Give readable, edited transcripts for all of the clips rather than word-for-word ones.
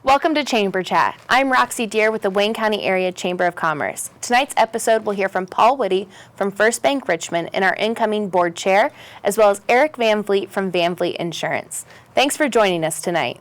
Welcome to Chamber Chat. I'm Roxie Deer with the Wayne County Area Chamber of Commerce. Tonight's episode we'll hear from Paul Witte from First Bank Richmond and our incoming board chair, as well as Eric VanVleet from VanVleet Insurance. Thanks for joining us tonight.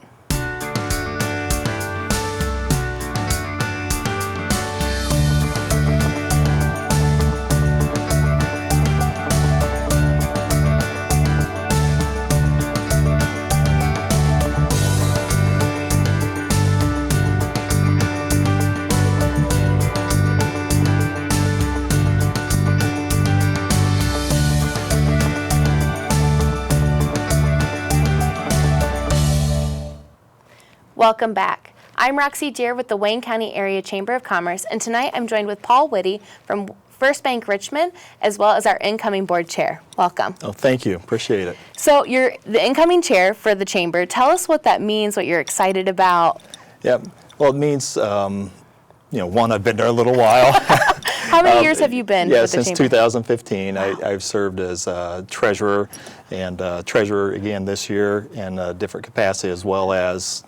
Welcome back. I'm Roxie Deer with the Wayne County Area Chamber of Commerce, and tonight I'm joined with Paul Witte from First Bank Richmond, as well as our incoming board chair. Welcome. Oh, thank you. Appreciate it. So you're the incoming chair for the chamber. Tell us what that means, what you're excited about. Yeah. Well, it means, one, I've been there a little while. How many years have you been with the since chamber? 2015. Wow. I've served as treasurer and treasurer again this year in a different capacity, as well as,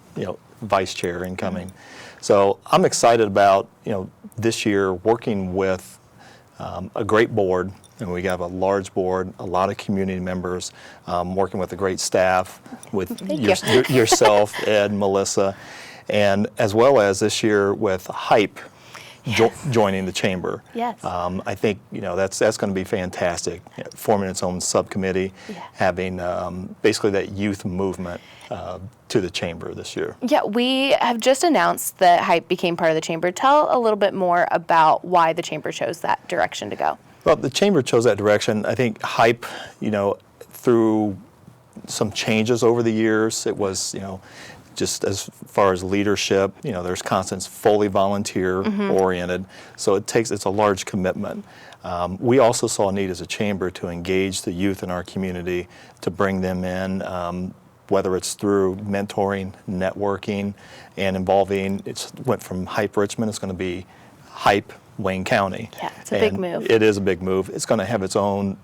vice chair incoming. So I'm excited about, this year working with a great board, and we have a large board, a lot of community members, working with a great staff, with yourself, Ed, Melissa, and as well as this year with Hype joining the chamber. Yes. I think that's going to be fantastic. Forming its own subcommittee, having basically that youth movement to the chamber this year. Yeah, we have just announced that Hype became part of the chamber. Tell a little bit more about why the chamber chose that direction to go. Well, the chamber chose that direction. I think Hype, through some changes over the years, it was, just as far as leadership, there's Constance fully volunteer oriented, so it's a large commitment. We also saw a need as a chamber to engage the youth in our community, to bring them in, whether it's through mentoring, networking, and involving. It went from Hype Richmond, it's going to be Hype Wayne County. Yeah, it's a big move. It is a big move. It's going to have its own,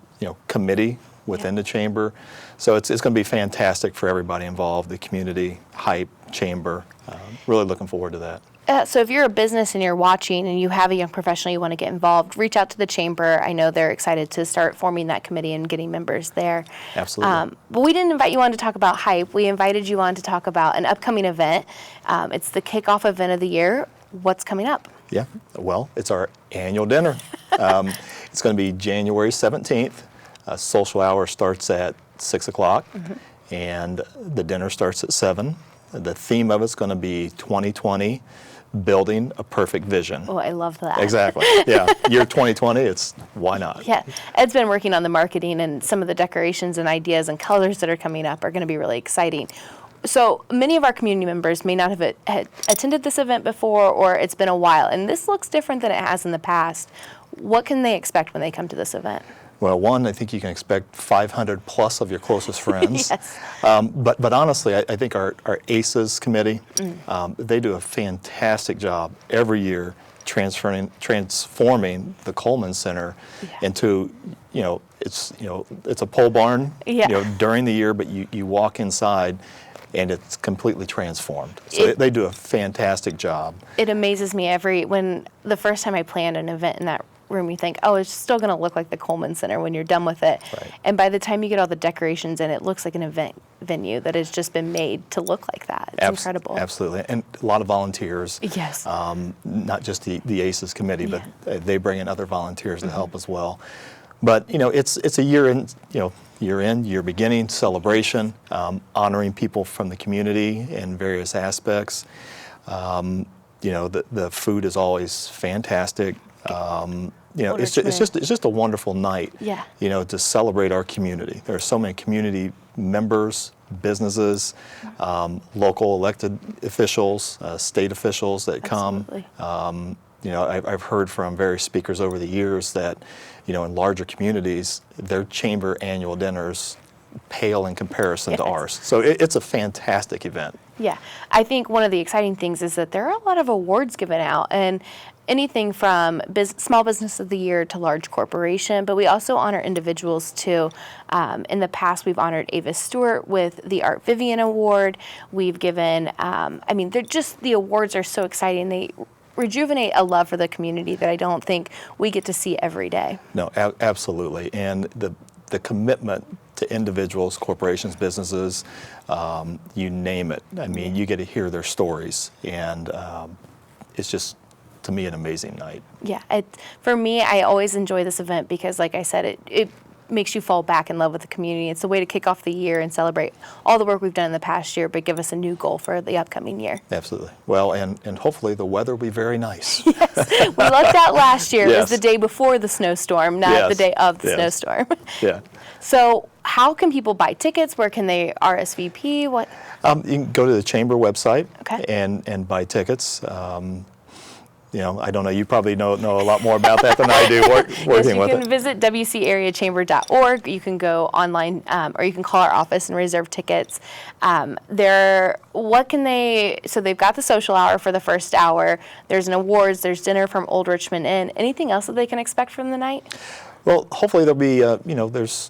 committee within the chamber. So it's going to be fantastic for everybody involved, the community, Hype, chamber. Really looking forward to that. So if you're a business and you're watching and you have a young professional you want to get involved, reach out to the chamber. I know they're excited to start forming that committee and getting members there. Absolutely. But we didn't invite you on to talk about Hype. We invited you on to talk about an upcoming event. It's the kickoff event of the year. What's coming up? Yeah, well, it's our annual dinner. It's going to be January 17th. Social hour starts at 6 o'clock, and the dinner starts at 7. The theme of it's going to be 2020, Building a Perfect Vision. Oh, I love that. Exactly. Yeah. Year 2020, it's why not? Yeah. Ed's been working on the marketing, and some of the decorations and ideas and colors that are coming up are going to be really exciting. So many of our community members may not have attended this event before, or it's been a while, and this looks different than it has in the past. What can they expect when they come to this event? Well, one, I think you can expect 500 plus of your closest friends. Yes. But honestly, I think our ACES committee, they do a fantastic job every year transforming the Coleman Center into, it's a pole barn, during the year, but you walk inside and it's completely transformed. So they do a fantastic job. It amazes me when the first time I planned an event in that room, you think, oh, it's still going to look like the Coleman Center when you're done with it. Right. And by the time you get all the decorations in, it looks like an event venue that has just been made to look like that. It's incredible. Absolutely. And a lot of volunteers. Yes. Not just the ACES committee, but they bring in other volunteers to help as well. But, it's a year beginning celebration, honoring people from the community in various aspects. The food is always fantastic. It's just a wonderful night, to celebrate our community. There are so many community members, businesses, local elected officials, state officials that come. I've heard from various speakers over the years that, in larger communities, their chamber annual dinners pale in comparison to ours. So it's a fantastic event. Yeah, I think one of the exciting things is that there are a lot of awards given out, and anything from small business of the year to large corporation, but we also honor individuals too. In the past, we've honored Ava Stewart with the Art Vivian Award. We've given, the awards are so exciting. They rejuvenate a love for the community that I don't think we get to see every day. No, absolutely. And the commitment to individuals, corporations, businesses, you name it. I mean, you get to hear their stories, and it's just, to me, an amazing night. Yeah, for me, I always enjoy this event because, like I said, it makes you fall back in love with the community. It's a way to kick off the year and celebrate all the work we've done in the past year, but give us a new goal for the upcoming year. Absolutely. Well, and hopefully the weather will be very nice. Yes, we lucked out last year. Yes. It was the day before the snowstorm, not the day of the snowstorm. Yeah. So how can people buy tickets? Where can they RSVP? What? You can go to the Chamber website and buy tickets. I don't know. You probably know a lot more about that than I do. Working with it. You can visit wcareachamber.org. You can go online, or you can call our office and reserve tickets. So they've got the social hour for the first hour. There's an awards. There's dinner from Old Richmond Inn. Anything else that they can expect from the night? Well, hopefully there'll be, there's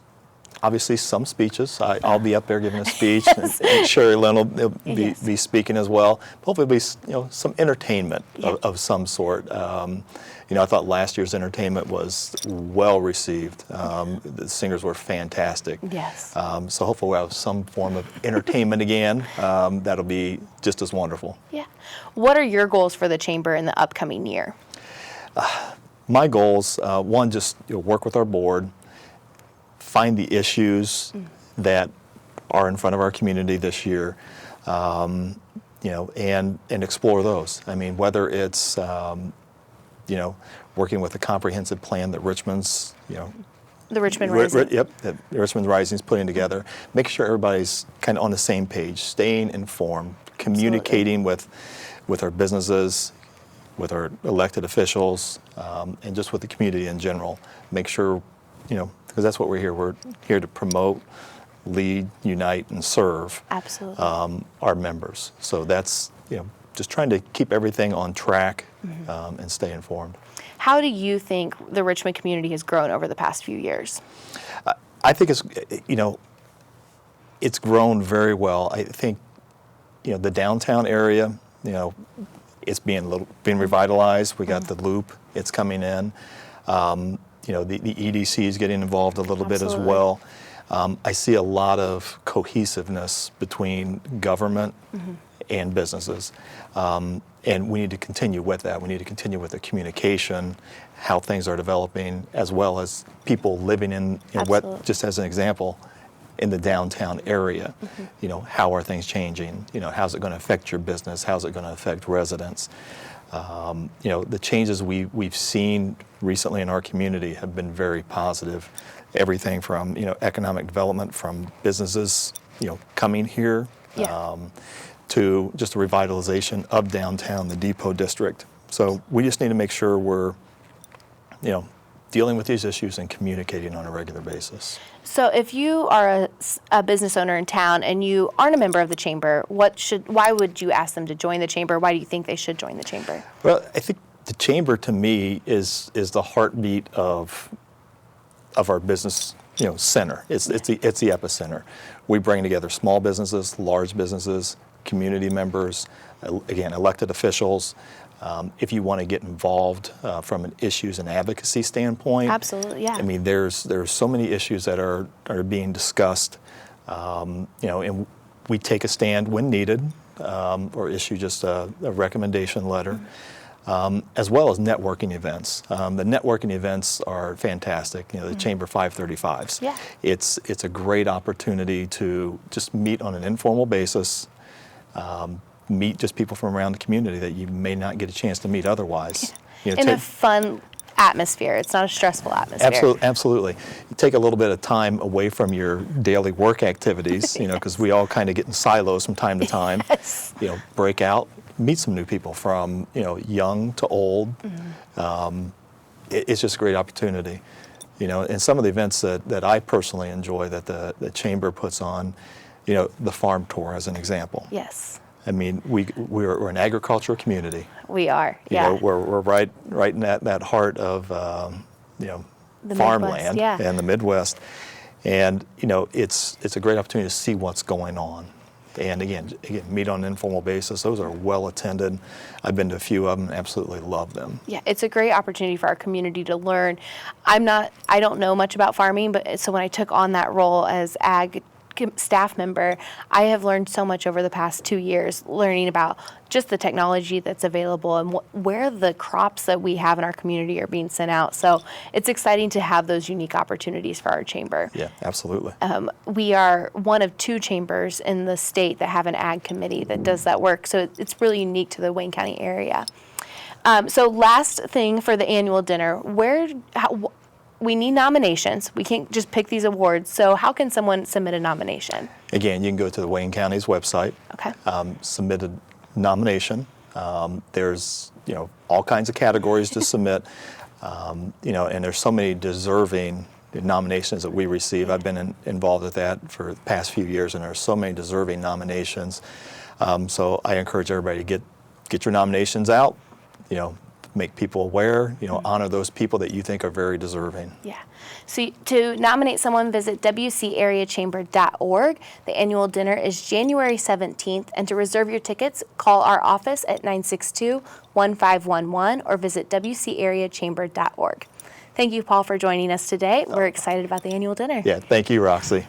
obviously some speeches. I'll be up there giving a speech, and Sherry Lynn will be speaking as well. Hopefully there'll be some entertainment of some sort. I thought last year's entertainment was well received. The singers were fantastic. Yes. So hopefully we'll have some form of entertainment again. That'll be just as wonderful. Yeah. What are your goals for the Chamber in the upcoming year? My goals, one, just work with our board, find the issues that are in front of our community this year, and explore those. I mean, whether it's working with a comprehensive plan that Richmond's The Richmond Rising. That Richmond Rising is putting together. Make sure everybody's kind of on the same page, staying informed, communicating with our businesses, with our elected officials, and just with the community in general. Make sure, because that's what we're here. We're here to promote, lead, unite, and serve our members. So that's, just trying to keep everything on track and stay informed. How do you think the Richmond community has grown over the past few years? I think it's grown very well. I think, the downtown area, it's being revitalized. We got the Loop. It's coming in. The EDC is getting involved a little bit as well. I see a lot of cohesiveness between government and businesses. And we need to continue with that. We need to continue with the communication, how things are developing, as well as people living in what, just as an example, in the downtown area. How are things changing? How's it going to affect your business? How's it going to affect residents? The changes we've seen recently in our community have been very positive. Everything from, economic development from businesses, coming here, to just a revitalization of downtown, the Depot District. So we just need to make sure we're, dealing with these issues and communicating on a regular basis. So if you are a business owner in town and you aren't a member of the Chamber, why would you ask them to join the Chamber? Why do you think they should join the Chamber? Well, I think the Chamber, to me, is the heartbeat of our business, center. It's the epicenter. We bring together small businesses, large businesses, community members, again, elected officials. If you want to get involved from an issues and advocacy standpoint, absolutely, yeah. I mean, there's so many issues that are being discussed, and we take a stand when needed, or issue just a recommendation letter, as well as networking events. The networking events are fantastic. The Chamber 535s. Yeah. It's a great opportunity to just meet on an informal basis. Meet just people from around the community that you may not get a chance to meet otherwise. In a fun atmosphere. It's not a stressful atmosphere. Absolutely. You take a little bit of time away from your daily work activities, because we all kind of get in silos from time to time. Yes. Break out, meet some new people from, young to old. It's just a great opportunity. And some of the events that I personally enjoy that the Chamber puts on, the farm tour as an example. Yes. I mean, we're an agricultural community. We are, You yeah. know, we're right in that heart of you know, The farmland Midwest, yeah. and the Midwest, and you know, it's a great opportunity to see what's going on. And again, meet on an informal basis. Those are well attended. I've been to a few of them and absolutely love them. Yeah, it's a great opportunity for our community to learn. I don't know much about farming, but so when I took on that role as ag staff member, I have learned so much over the past 2 years, learning about just the technology that's available and where the crops that we have in our community are being sent out. So it's exciting to have those unique opportunities for our chamber. Yeah, absolutely. We are one of 2 chambers in the state that have an ag committee that does that work. So it's really unique to the Wayne County area. So last thing for the annual dinner, we need nominations. We can't just pick these awards. So how can someone submit a nomination? Again, you can go to the Wayne County's website, Okay. Submit a nomination. There's, you know, all kinds of categories to submit, you know, and there's so many deserving nominations that we receive. I've been involved with that for the past few years, and there's so many deserving nominations. So I encourage everybody to get your nominations out, you know, make people aware, you know, honor those people that you think are very deserving. Yeah. So to nominate someone, visit WCAreachamber.org. The annual dinner is January 17th. And to reserve your tickets, call our office at 962-1511 or visit WCAreachamber.org. Thank you, Paul, for joining us today. We're excited about the annual dinner. Yeah, thank you, Roxie.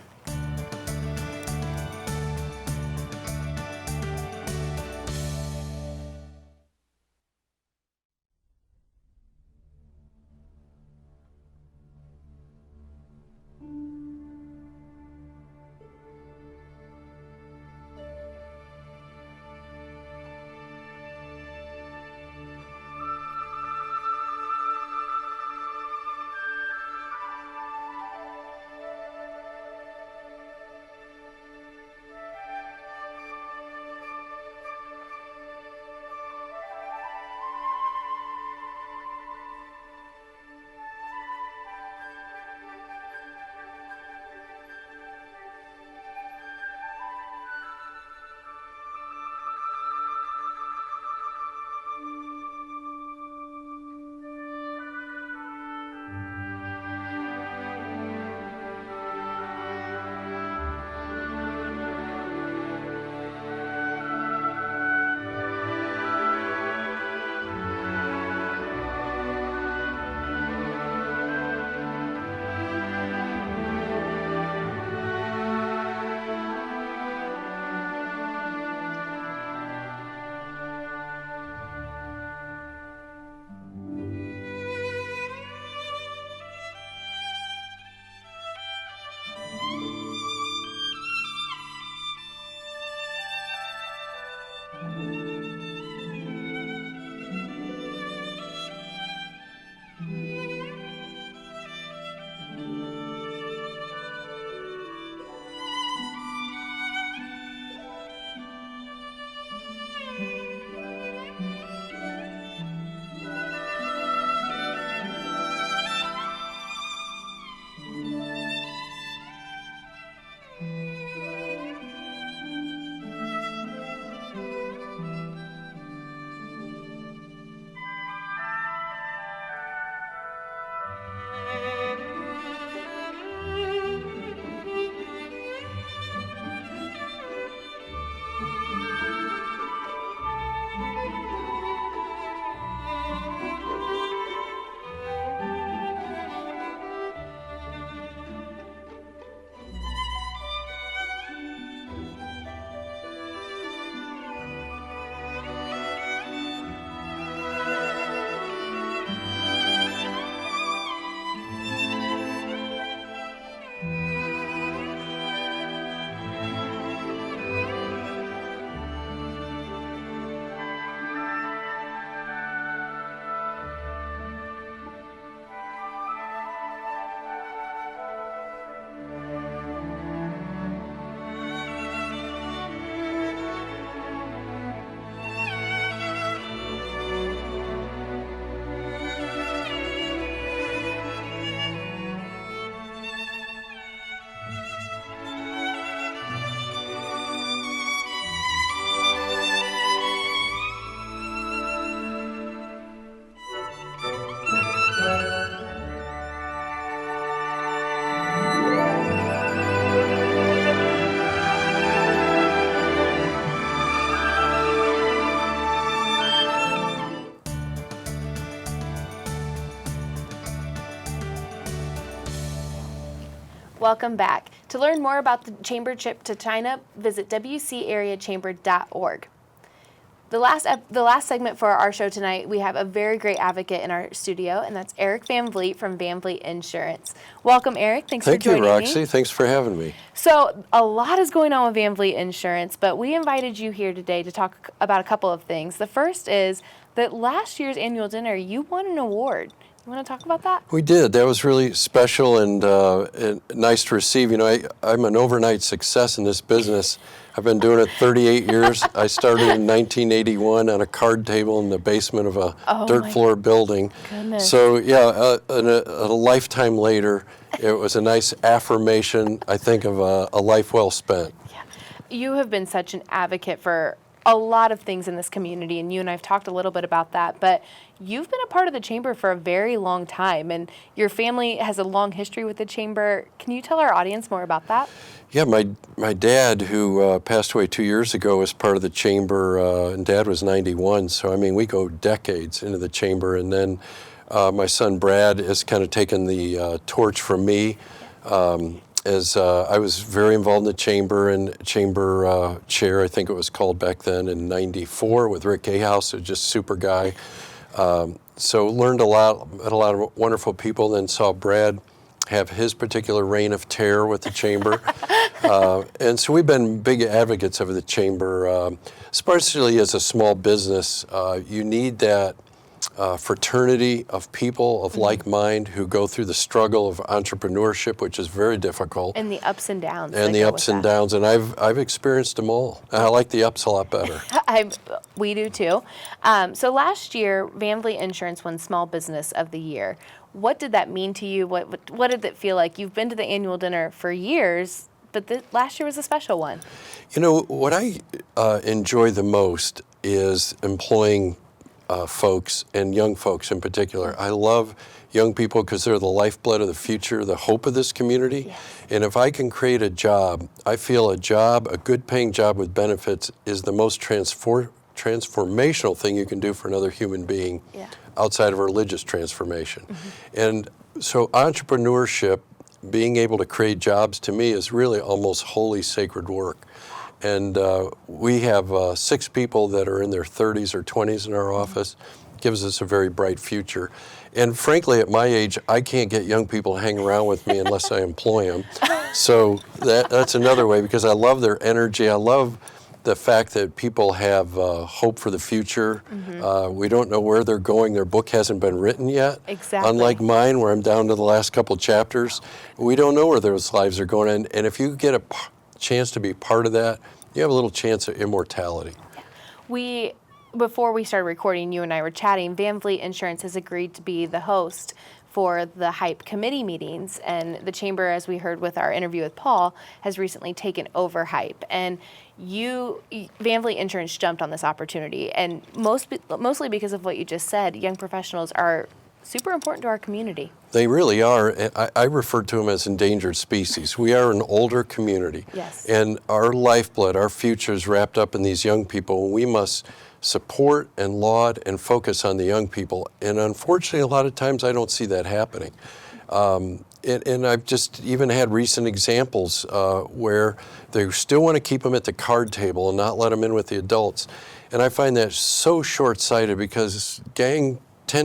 Welcome back. To learn more about the Chamber trip to China, visit wcareachamber.org. The last segment for our show tonight, we have a very great advocate in our studio, and that's Eric VanVleet from VanVleet Insurance. Welcome, Eric. Thanks for joining me. Thank you, Roxie. Thanks for having me. So a lot is going on with VanVleet Insurance, but we invited you here today to talk about a couple of things. The first is that last year's annual dinner, you won an award. You want to talk about that? We did. That was really special and nice to receive. You know, I'm an overnight success in this business. I've been doing it 38 years. I started in 1981 on a card table in the basement of a dirt floor building. Goodness. So, yeah, a lifetime later, it was a nice affirmation, I think, of a life well spent. Yeah. You have been such an advocate for a lot of things in this community, and you and I have talked a little bit about that, but you've been a part of the Chamber for a very long time, and your family has a long history with the Chamber. Can you tell our audience more about that? Yeah, my dad, who passed away 2 years ago, was part of the Chamber, and Dad was 91, so I mean, we go decades into the Chamber, and then my son Brad has kind of taken the torch from me. As I was very involved in the Chamber and Chamber chair, I think it was called back then, in '94 with Rick Ahaus, just super guy. So learned a lot, met a lot of wonderful people, then saw Brad have his particular reign of terror with the Chamber. And so we've been big advocates of the Chamber, especially as a small business. You need that fraternity of people of like mind who go through the struggle of entrepreneurship, which is very difficult. And the ups and downs. And the ups and downs, and I've experienced them all. I like the ups a lot better. We do too. So last year, VanVleet Insurance won Small Business of the Year. What did that mean to you? What did it feel like? You've been to the annual dinner for years, but last year was a special one. You know, what I enjoy the most is employing folks, and young folks in particular. I love young people because they're the lifeblood of the future, the hope of this community. Yes. And if I can create a job, I feel a good paying job with benefits is the most transformational thing you can do for another human being outside of a religious transformation. And so entrepreneurship, being able to create jobs, to me is really almost holy sacred work. And we have 6 people that are in their 30s or 20s in our office. Gives us a very bright future. And frankly, at my age, I can't get young people to hang around with me unless I employ them. So that's another way, because I love their energy. I love the fact that people have hope for the future. We don't know where they're going. Their book hasn't been written yet. Exactly. Unlike mine, where I'm down to the last couple chapters. We don't know where those lives are going. And if you get a chance to be part of that, you have a little chance of immortality. Before we started recording, you and I were chatting. VanVleet Insurance has agreed to be the host for the HYPE committee meetings, and the Chamber, as we heard with our interview with Paul, has recently taken over HYPE. And VanVleet Insurance jumped on this opportunity, and mostly because of what you just said. Young professionals are super important to our community. They really are. I refer to them as endangered species. We are an older community. Yes. And our lifeblood, our future is wrapped up in these young people. We must support and laud and focus on the young people. And unfortunately, a lot of times I don't see that happening. And I've just even had recent examples where they still want to keep them at the card table and not let them in with the adults. And I find that so short-sighted, because 10,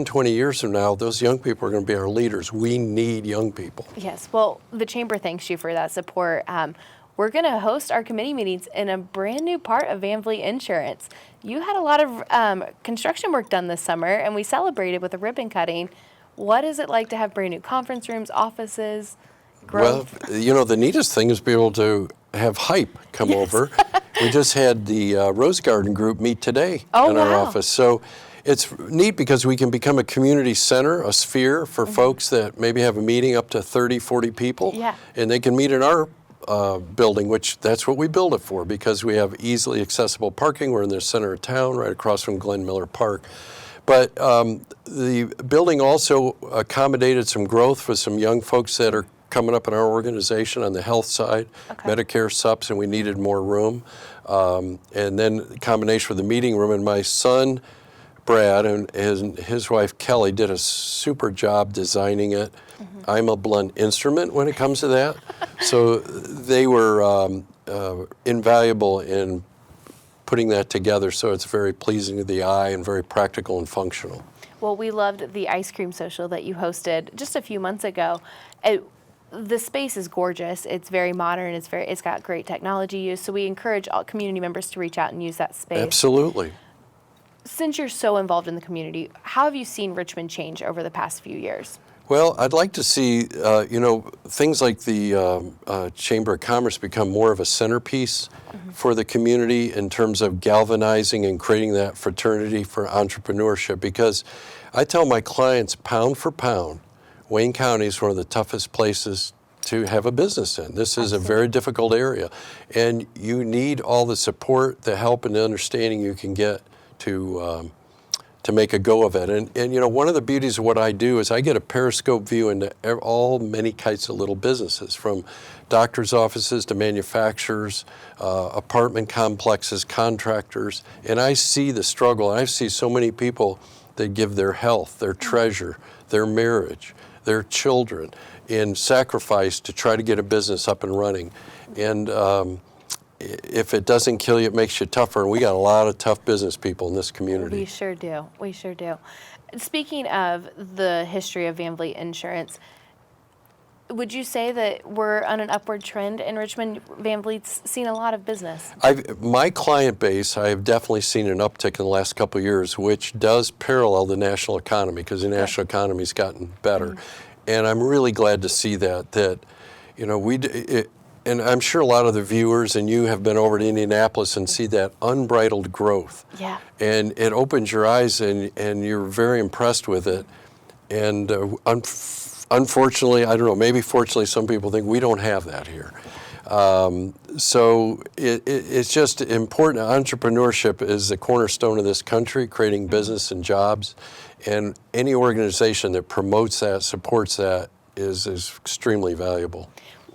20 years from now, those young people are going to be our leaders. We need young people. Yes. Well, the Chamber thanks you for that support. We're going to host our committee meetings in a brand new part of VanVleet Insurance. You had a lot of construction work done this summer, and we celebrated with a ribbon cutting. What is it like to have brand new conference rooms, offices, growth? Well, you know, the neatest thing is be able to have HYPE come over. We just had the Rose Garden group meet today in our office. So it's neat because we can become a community center, a sphere for folks that maybe have a meeting up to 30, 40 people. Yeah. And they can meet in our building, which that's what we build it for, because we have easily accessible parking. We're in the center of town, right across from Glenn Miller Park. But the building also accommodated some growth for some young folks that are coming up in our organization on the health side, Medicare subs, and we needed more room. And then the combination with the meeting room, and my son, Brad, and his wife, Kelly, did a super job designing it. I'm a blunt instrument when it comes to that. So they were invaluable in putting that together, so it's very pleasing to the eye and very practical and functional. Well, we loved the ice cream social that you hosted just a few months ago. The space is gorgeous. It's very modern. It's got great technology use. So we encourage all community members to reach out and use that space. Absolutely. Since you're so involved in the community, how have you seen Richmond change over the past few years? Well, I'd like to see, things like the Chamber of Commerce become more of a centerpiece for the community in terms of galvanizing and creating that fraternity for entrepreneurship. Because I tell my clients, pound for pound, Wayne County is one of the toughest places to have a business in. This is a very difficult area. And you need all the support, the help, and the understanding you can get to make a go of it. And one of the beauties of what I do is I get a periscope view into many kinds of little businesses, from doctors' offices to manufacturers, apartment complexes, contractors, and I see the struggle. I see so many people that give their health, their treasure, their marriage, their children in sacrifice to try to get a business up and running. And if it doesn't kill you, it makes you tougher. And we got a lot of tough business people in this community. We sure do. We sure do. Speaking of the history of VanVleet Insurance, would you say that we're on an upward trend in Richmond? VanVleet's seen a lot of business. My client base, I have definitely seen an uptick in the last couple of years, which does parallel the national economy, because the national economy's gotten better. And I'm really glad to see that and I'm sure a lot of the viewers and you have been over to Indianapolis and see that unbridled growth. Yeah. And it opens your eyes and you're very impressed with it. And unfortunately, I don't know, maybe fortunately, some people think we don't have that here. So it's just important. Entrepreneurship is the cornerstone of this country, creating business and jobs. And any organization that promotes that, supports that, is extremely valuable.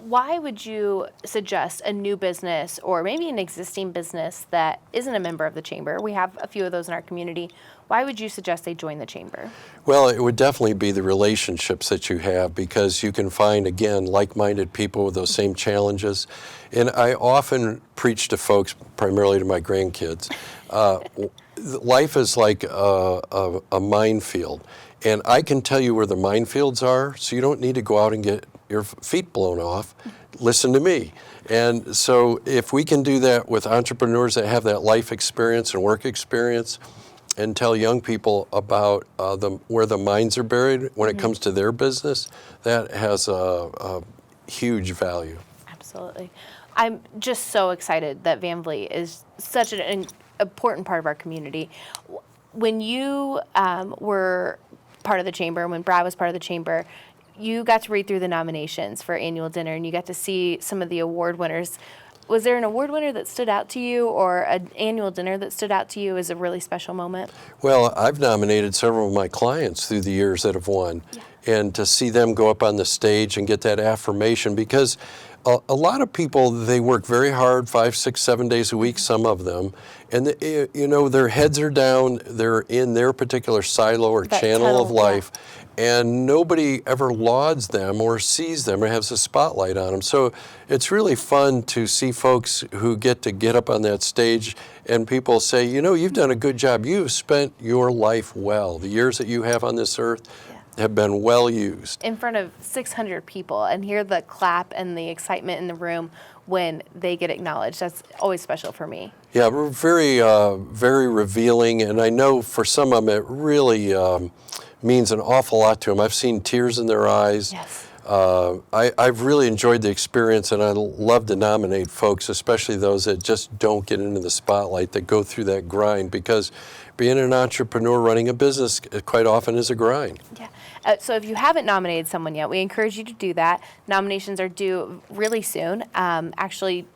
Why would you suggest a new business or maybe an existing business that isn't a member of the Chamber? We have a few of those in our community. Why would you suggest they join the Chamber? Well, it would definitely be the relationships that you have, because you can find, again, like-minded people with those same challenges. And I often preach to folks, primarily to my grandkids, life is like a minefield. And I can tell you where the minefields are, so you don't need to go out and get your feet blown off. Listen to me. And so if we can do that with entrepreneurs that have that life experience and work experience, and tell young people about where the mines are buried when it comes to their business, that has a huge value. Absolutely. I'm just so excited that VanVleet is such an important part of our community. When you were part of the Chamber, when Brad was part of the Chamber, you got to read through the nominations for annual dinner, and you got to see some of the award winners. Was there an award winner that stood out to you, or an annual dinner that stood out to you as a really special moment? Well, I've nominated several of my clients through the years that have won, and to see them go up on the stage and get that affirmation, because a lot of people, they work very hard, 5, 6, 7 days a week, some of them, and their heads are down, they're in their particular silo or channel of life, and nobody ever lauds them or sees them or has a spotlight on them. So it's really fun to see folks who get up on that stage and people say, you've done a good job. You've spent your life well. The years that you have on this earth have been well used. In front of 600 people, and hear the clap and the excitement in the room when they get acknowledged. That's always special for me. Yeah, we're very, very revealing, and I know for some of them it really means an awful lot to them. I've seen tears in their eyes. Yes. I've really enjoyed the experience, and I love to nominate folks, especially those that just don't get into the spotlight, that go through that grind, because being an entrepreneur running a business quite often is a grind. Yeah. So if you haven't nominated someone yet, we encourage you to do that. Nominations are due really soon. Actually,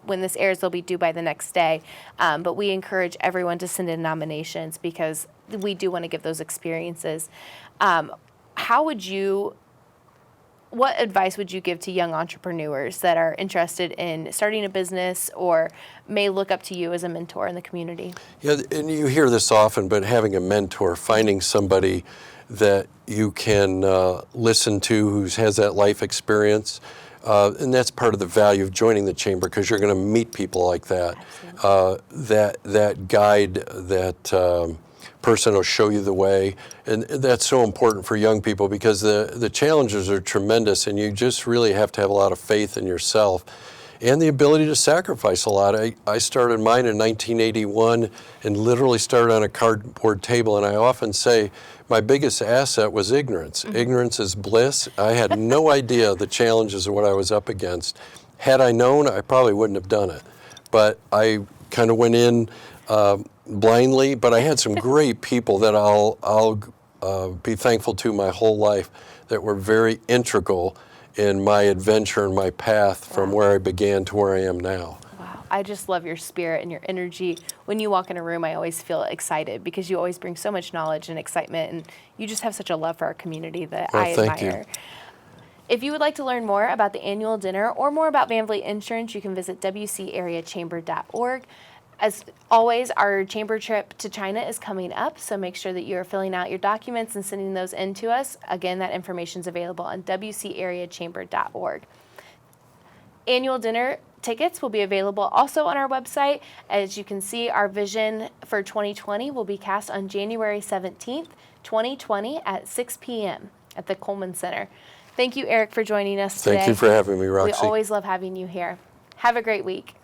when this airs, they'll be due by the next day. But we encourage everyone to send in nominations, because we do want to give those experiences. What advice would you give to young entrepreneurs that are interested in starting a business or may look up to you as a mentor in the community? Yeah, and you hear this often, but having a mentor, finding somebody that you can listen to who has that life experience. And that's part of the value of joining the chamber, because you're going to meet people like that. That guide, that person will show you the way. And that's so important for young people, because the challenges are tremendous, and you just really have to have a lot of faith in yourself and the ability to sacrifice a lot. I started mine in 1981 and literally started on a cardboard table, and I often say my biggest asset was ignorance. Mm-hmm. Ignorance is bliss. I had no idea the challenges of what I was up against. Had I known, I probably wouldn't have done it. But I kind of went in blindly, but I had some great people that I'll be thankful to my whole life, that were very integral in my adventure and my path from where I began to where I am now. Wow, I just love your spirit and your energy. When you walk in a room, I always feel excited, because you always bring so much knowledge and excitement, and you just have such a love for our community that I admire. Thank you. If you would like to learn more about the annual dinner or more about VanVleet Insurance, you can visit wcareachamber.org. As always, our chamber trip to China is coming up, so make sure that you're filling out your documents and sending those in to us. Again, that information is available on wcareachamber.org. Annual dinner tickets will be available also on our website. As you can see, our vision for 2020 will be cast on January 17th, 2020 at 6 p.m. at the Coleman Center. Thank you, Eric, for joining us today. Thank you for having me, Roxie. We always love having you here. Have a great week.